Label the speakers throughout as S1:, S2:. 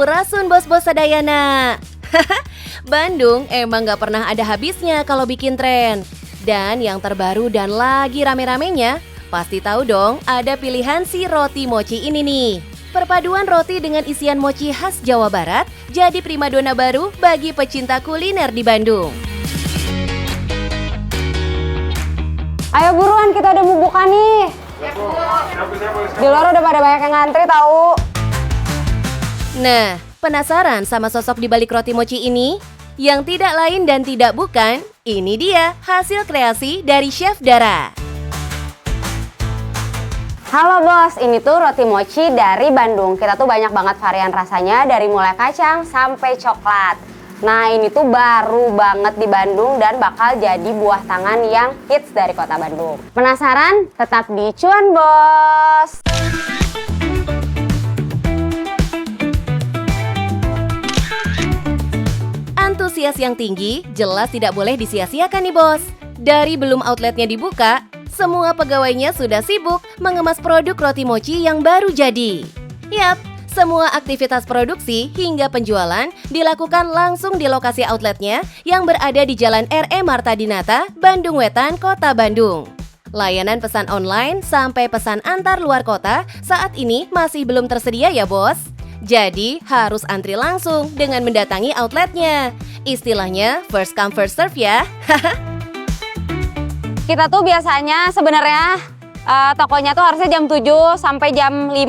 S1: Sampurasun bos-bos sadayana. Bandung emang gak pernah ada habisnya kalau bikin tren. Dan yang terbaru dan lagi rame-ramenya, pasti tahu dong ada pilihan si roti mochi ini nih. Perpaduan roti dengan isian mochi khas Jawa Barat jadi primadona baru bagi pecinta kuliner di Bandung.
S2: Ayo buruan, kita udah mau buka nih. Di luar udah pada banyak yang ngantri tahu.
S1: Nah, penasaran sama sosok di balik roti mochi ini? Yang tidak lain dan tidak bukan, ini dia hasil kreasi dari Chef Dara.
S2: Halo bos, ini tuh roti mochi dari Bandung. Kita tuh banyak banget varian rasanya dari mulai kacang sampai coklat. Nah ini tuh baru banget di Bandung dan bakal jadi buah tangan yang hits dari kota Bandung. Penasaran? Tetap di Cuan Bos!
S1: Antusias yang tinggi jelas tidak boleh disia-siakan nih bos. Dari belum outletnya dibuka, semua pegawainya sudah sibuk mengemas produk roti mochi yang baru jadi. Yap, semua aktivitas produksi hingga penjualan dilakukan langsung di lokasi outletnya yang berada di Jalan R.E. Marta Dinata, Bandung Wetan, Kota Bandung. Layanan pesan online sampai pesan antar luar kota saat ini masih belum tersedia ya bos. Jadi harus antri langsung dengan mendatangi outletnya. Istilahnya first come first serve ya.
S2: Kita tuh biasanya sebenarnya tokonya tuh harusnya jam 7 sampai jam 5.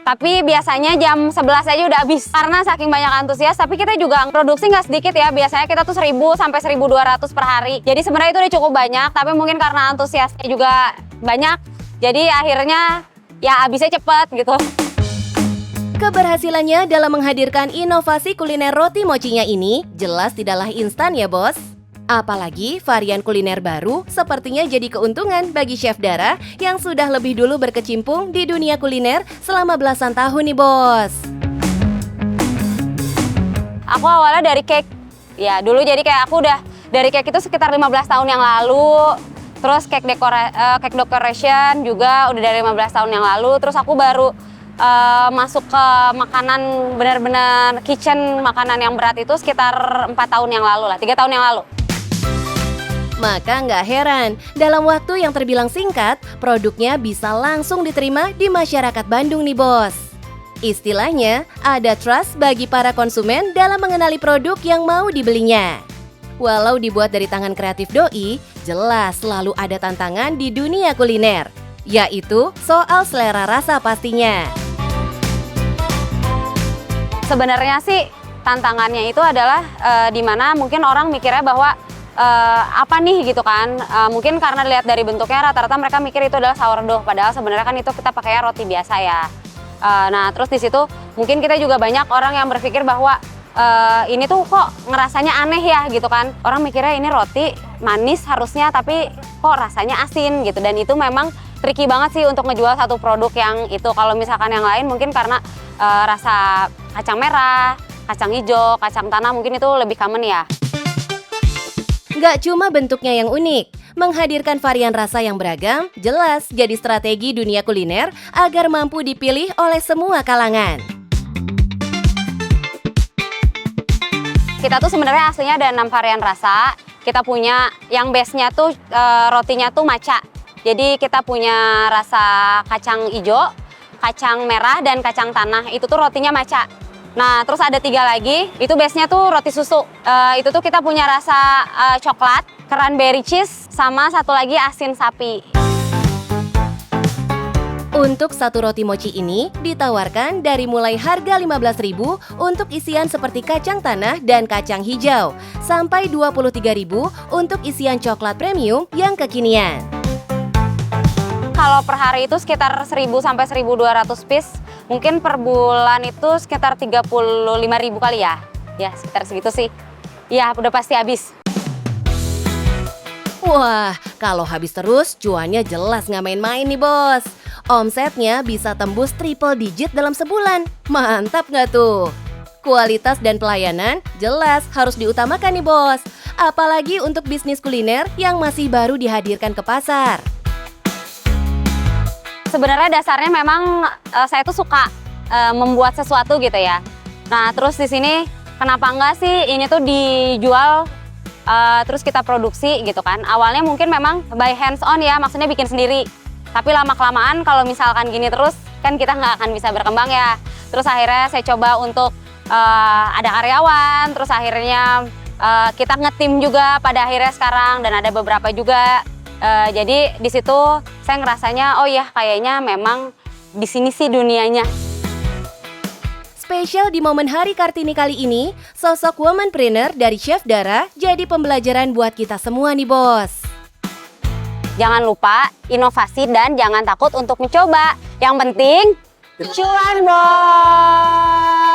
S2: Tapi biasanya jam 11 aja udah habis. Karena saking banyak antusias, tapi kita juga produksi nggak sedikit ya. Biasanya kita tuh 1000 sampai 1200 per hari. Jadi sebenarnya itu udah cukup banyak, tapi mungkin karena antusiasnya juga banyak. Jadi akhirnya ya habisnya cepet gitu.
S1: Keberhasilannya dalam menghadirkan inovasi kuliner roti mochinya ini jelas tidaklah instan ya bos. Apalagi varian kuliner baru sepertinya jadi keuntungan bagi Chef Dara yang sudah lebih dulu berkecimpung di dunia kuliner selama belasan tahun nih bos.
S2: Aku awalnya dari cake. Ya dulu jadi kayak aku udah dari cake itu sekitar 15 tahun yang lalu. Terus cake decoration juga udah dari 15 tahun yang lalu. Terus aku baru masuk ke makanan benar-benar kitchen, makanan yang berat itu sekitar 4 tahun yang lalu lah, 3 tahun yang lalu.
S1: Maka nggak heran, dalam waktu yang terbilang singkat, produknya bisa langsung diterima di masyarakat Bandung nih bos. Istilahnya, ada trust bagi para konsumen dalam mengenali produk yang mau dibelinya. Walau dibuat dari tangan kreatif doi, jelas selalu ada tantangan di dunia kuliner, yaitu soal selera rasa pastinya.
S2: Sebenarnya sih tantangannya itu adalah di mana mungkin orang mikirnya bahwa apa nih gitu kan, mungkin karena dilihat dari bentuknya rata-rata mereka mikir itu adalah sourdough, padahal sebenarnya kan itu kita pakai roti biasa ya. Nah terus di situ mungkin kita juga banyak orang yang berpikir bahwa ini tuh kok ngerasanya aneh ya gitu kan, orang mikirnya ini roti manis harusnya tapi kok rasanya asin gitu, dan itu memang tricky banget sih untuk ngejual satu produk yang itu. Kalau misalkan yang lain mungkin karena rasa kacang merah, kacang hijau, kacang tanah mungkin itu lebih common ya.
S1: Gak cuma bentuknya yang unik, menghadirkan varian rasa yang beragam jelas jadi strategi dunia kuliner agar mampu dipilih oleh semua kalangan.
S2: Kita tuh sebenarnya aslinya ada 6 varian rasa. Kita punya yang base-nya tuh rotinya tuh matcha. Jadi kita punya rasa kacang hijau, kacang merah, dan kacang tanah. Itu tuh rotinya matcha. Nah, terus ada 3 lagi, itu base-nya tuh roti susu. Itu tuh kita punya rasa coklat, cranberry cheese, sama satu lagi asin sapi.
S1: Untuk satu roti mochi ini ditawarkan dari mulai harga 15.000 untuk isian seperti kacang tanah dan kacang hijau, sampai 23.000 untuk isian coklat premium yang kekinian.
S2: Kalau per hari itu sekitar 1.000 sampai 1.200 piece. Mungkin per bulan itu sekitar 35.000 kali ya. Ya, sekitar segitu sih. Ya, udah pasti habis.
S1: Wah, kalau habis terus cuannya jelas nggak main-main nih bos. Omsetnya bisa tembus triple digit dalam sebulan. Mantap nggak tuh? Kualitas dan pelayanan jelas harus diutamakan nih bos. Apalagi untuk bisnis kuliner yang masih baru dihadirkan ke pasar.
S2: Sebenarnya dasarnya memang saya tuh suka membuat sesuatu gitu ya. Nah, terus di sini kenapa enggak sih ini tuh dijual terus kita produksi gitu kan. Awalnya mungkin memang by hands on ya, maksudnya bikin sendiri. Tapi lama-kelamaan kalau misalkan gini terus kan kita nggak akan bisa berkembang ya. Terus akhirnya saya coba untuk ada karyawan, terus akhirnya kita ngetim juga pada akhirnya sekarang dan ada beberapa juga. Jadi di situ saya ngerasanya oh ya kayaknya memang di sini sih dunianya.
S1: Spesial di momen Hari Kartini kali ini, sosok womanpreneur dari Chef Dara jadi pembelajaran buat kita semua nih bos.
S2: Jangan lupa inovasi dan jangan takut untuk mencoba. Yang penting cuan bos.